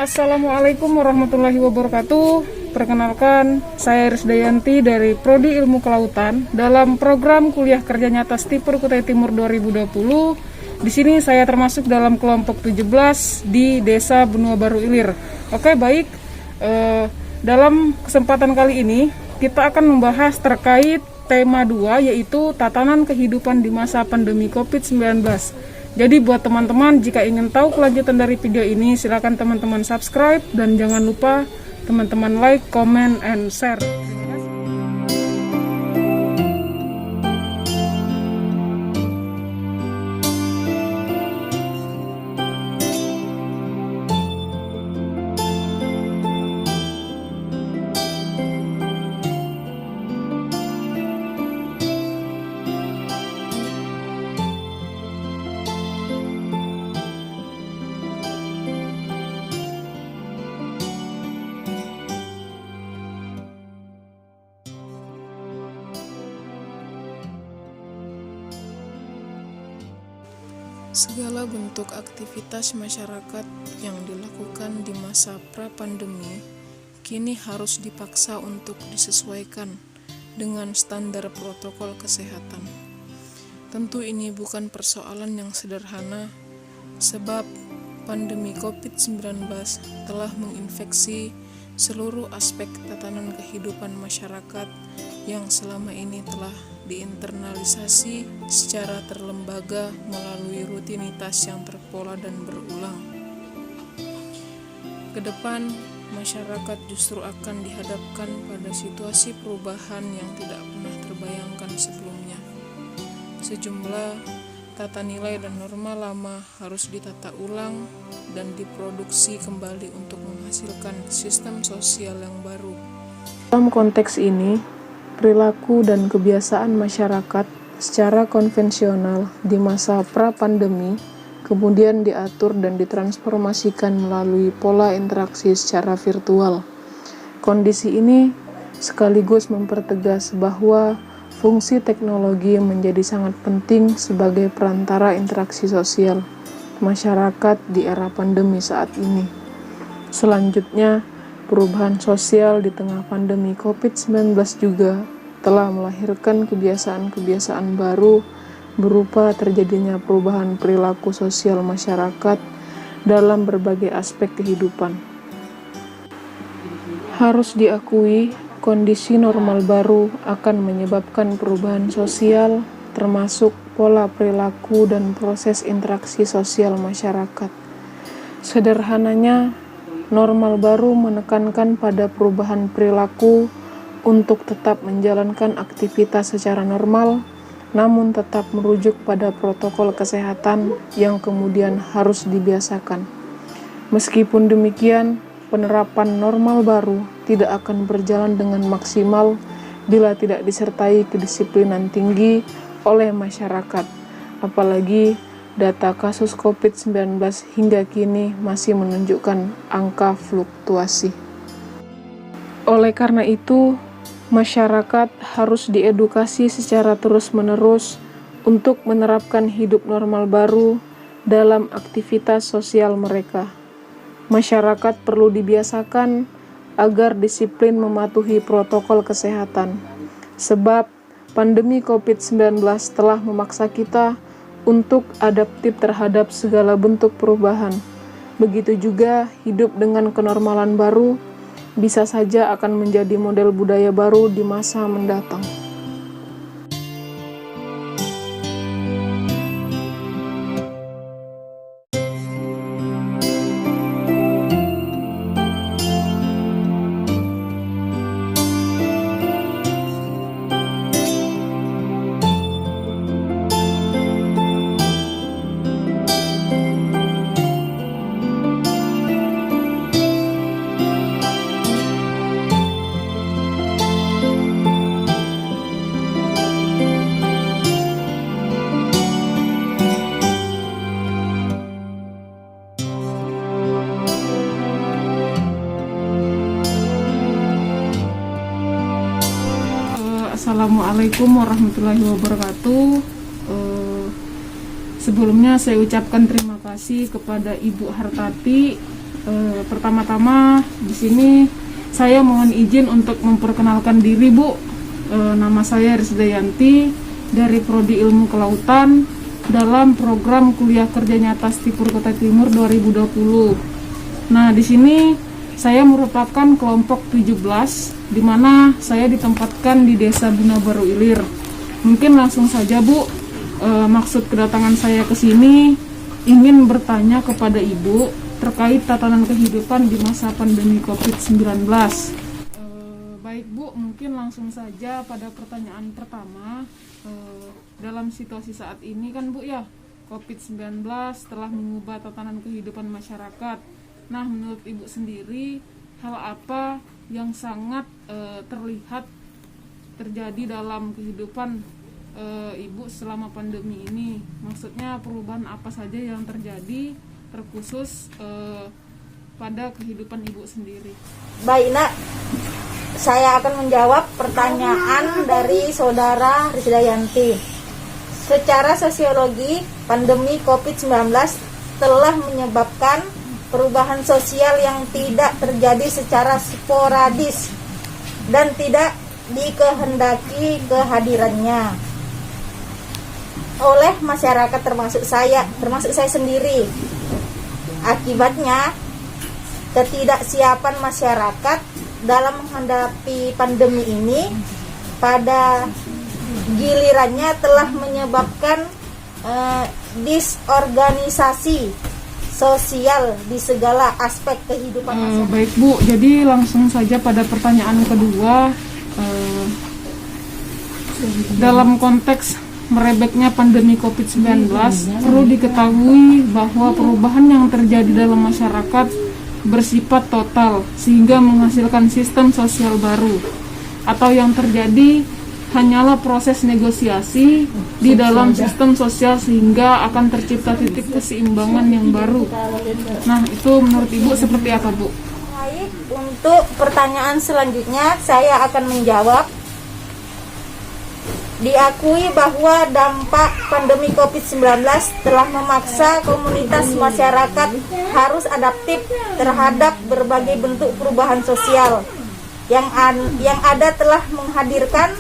Assalamualaikum warahmatullahi wabarakatuh. Perkenalkan, saya Risdayanti dari Prodi Ilmu Kelautan dalam program kuliah kerja nyata Stiper Kutai Timur 2020. Di sini saya termasuk dalam kelompok 17 di Desa Benua Baru Ilir. Oke, baik. Dalam kesempatan kali ini kita akan membahas terkait tema 2, yaitu tatanan kehidupan di masa pandemi COVID-19. Jadi buat teman-teman, jika ingin tahu kelanjutan dari video ini, silakan teman-teman subscribe dan jangan lupa teman-teman like, comment, and share. Segala bentuk aktivitas masyarakat yang dilakukan di masa pra-pandemi kini harus dipaksa untuk disesuaikan dengan standar protokol kesehatan. Tentu ini bukan persoalan yang sederhana, sebab pandemi COVID-19 telah menginfeksi seluruh aspek tatanan kehidupan masyarakat yang selama ini telah diinternalisasi secara terlembaga melalui rutinitas yang terpola dan berulang. Kedepan, masyarakat justru akan dihadapkan pada situasi perubahan yang tidak pernah terbayangkan sebelumnya. Sejumlah tata nilai dan norma lama harus ditata ulang dan diproduksi kembali untuk menghasilkan sistem sosial yang baru. Dalam konteks ini, perilaku dan kebiasaan masyarakat secara konvensional di masa pra-pandemi kemudian diatur dan ditransformasikan melalui pola interaksi secara virtual. Kondisi ini sekaligus mempertegas bahwa fungsi teknologi menjadi sangat penting sebagai perantara interaksi sosial masyarakat di era pandemi saat ini. Selanjutnya, perubahan sosial di tengah pandemi COVID-19 juga telah melahirkan kebiasaan-kebiasaan baru berupa terjadinya perubahan perilaku sosial masyarakat dalam berbagai aspek kehidupan. Harus diakui, kondisi normal baru akan menyebabkan perubahan sosial, termasuk pola perilaku dan proses interaksi sosial masyarakat. Sederhananya, normal baru menekankan pada perubahan perilaku untuk tetap menjalankan aktivitas secara normal, namun tetap merujuk pada protokol kesehatan yang kemudian harus dibiasakan. Meskipun demikian, penerapan normal baru tidak akan berjalan dengan maksimal bila tidak disertai kedisiplinan tinggi oleh masyarakat, apalagi data kasus COVID-19 hingga kini masih menunjukkan angka fluktuasi. Oleh karena itu, masyarakat harus diedukasi secara terus-menerus untuk menerapkan hidup normal baru dalam aktivitas sosial mereka. Masyarakat perlu dibiasakan agar disiplin mematuhi protokol kesehatan, sebab pandemi COVID-19 telah memaksa kita untuk adaptif terhadap segala bentuk perubahan. Begitu juga hidup dengan kenormalan baru bisa saja akan menjadi model budaya baru di masa mendatang. Assalamualaikum warahmatullahi wabarakatuh. Sebelumnya saya ucapkan terima kasih kepada Ibu Hartati Pertama-tama di sini saya mohon izin untuk memperkenalkan diri, Bu. Nama saya Risdayanti dari Prodi Ilmu Kelautan dalam program kuliah kerja nyata Stipur Kota Timur 2020. Nah, di sini saya merupakan kelompok 17 di mana saya ditempatkan di Desa Bunabaru Ilir. Mungkin langsung saja, Bu. Maksud kedatangan saya ke sini ingin bertanya kepada Ibu terkait tatanan kehidupan di masa pandemi COVID-19. Baik, Bu, mungkin langsung saja pada pertanyaan pertama. Dalam situasi saat ini kan, Bu, ya, COVID-19 telah mengubah tatanan kehidupan masyarakat. Nah, menurut Ibu sendiri, hal apa yang sangat terlihat terjadi dalam kehidupan Ibu selama pandemi ini? Maksudnya perubahan apa saja yang terjadi terkhusus pada kehidupan Ibu sendiri? Baik, Nak, saya akan menjawab pertanyaan dari Saudara Risdayanti. Secara sosiologi, pandemi COVID-19 telah menyebabkan perubahan sosial yang tidak terjadi secara sporadis dan tidak dikehendaki kehadirannya oleh masyarakat, termasuk saya sendiri. Akibatnya, ketidaksiapan masyarakat dalam menghadapi pandemi ini pada gilirannya telah menyebabkan disorganisasi sosial di segala aspek kehidupan masyarakat. Baik, Bu, jadi langsung saja pada pertanyaan kedua. Dalam konteks merebaknya pandemi COVID-19, perlu diketahui bahwa perubahan yang terjadi dalam masyarakat bersifat total sehingga menghasilkan sistem sosial baru, atau yang terjadi hanyalah proses negosiasi di dalam sistem sosial sehingga akan tercipta titik keseimbangan yang baru. Nah, itu menurut Ibu seperti apa, Bu? Baik, untuk pertanyaan selanjutnya saya akan menjawab. Diakui bahwa dampak pandemi COVID-19 telah memaksa komunitas masyarakat harus adaptif terhadap berbagai bentuk perubahan sosial. Yang ada telah menghadirkan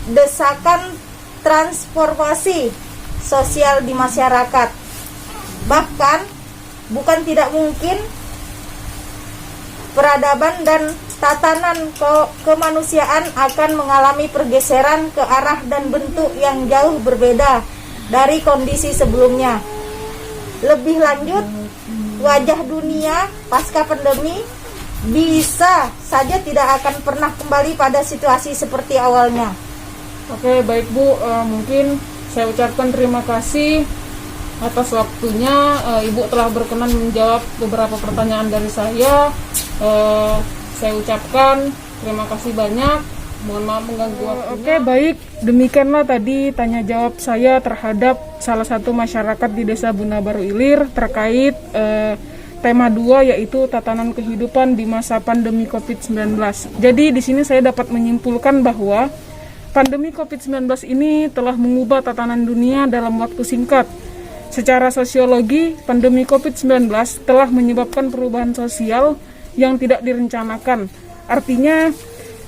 desakan transformasi sosial di masyarakat. Bahkan, bukan tidak mungkin peradaban dan tatanan kemanusiaan akan mengalami pergeseran ke arah dan bentuk yang jauh berbeda dari kondisi sebelumnya. Lebih lanjut, wajah dunia pasca pandemi bisa saja tidak akan pernah kembali pada situasi seperti awalnya. Oke, baik, Bu. Mungkin saya ucapkan terima kasih atas waktunya. Ibu telah berkenan menjawab beberapa pertanyaan dari saya. Saya ucapkan terima kasih banyak. Mohon maaf mengganggu waktunya. Oke, baik. Demikianlah tadi tanya jawab saya terhadap salah satu masyarakat di Desa Bunabaru Ilir terkait tema 2, yaitu tatanan kehidupan di masa pandemi COVID-19. Jadi di sini saya dapat menyimpulkan bahwa pandemi COVID-19 ini telah mengubah tatanan dunia dalam waktu singkat. Secara sosiologi, pandemi COVID-19 telah menyebabkan perubahan sosial yang tidak direncanakan. Artinya,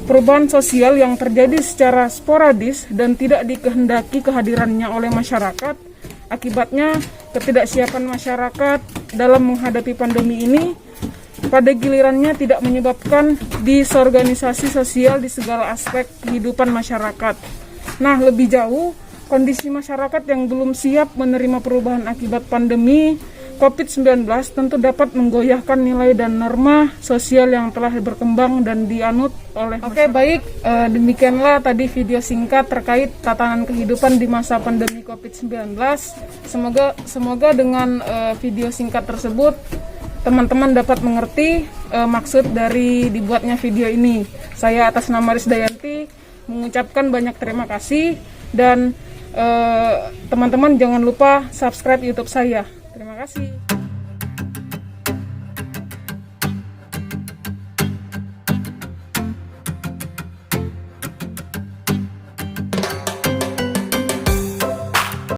perubahan sosial yang terjadi secara sporadis dan tidak dikehendaki kehadirannya oleh masyarakat. Akibatnya, ketidaksiapan masyarakat dalam menghadapi pandemi ini pada gilirannya tidak menyebabkan disorganisasi sosial di segala aspek kehidupan masyarakat. Nah, lebih jauh, kondisi masyarakat yang belum siap menerima perubahan akibat pandemi COVID-19 tentu dapat menggoyahkan nilai dan norma sosial yang telah berkembang dan dianut oleh masyarakat. Oke, baik. Demikianlah tadi video singkat terkait tatanan kehidupan di masa pandemi COVID-19. Semoga dengan video singkat tersebut teman-teman dapat mengerti maksud dari dibuatnya video ini. Saya atas nama Risdayanti mengucapkan banyak terima kasih, dan teman-teman jangan lupa subscribe YouTube saya. Terima kasih.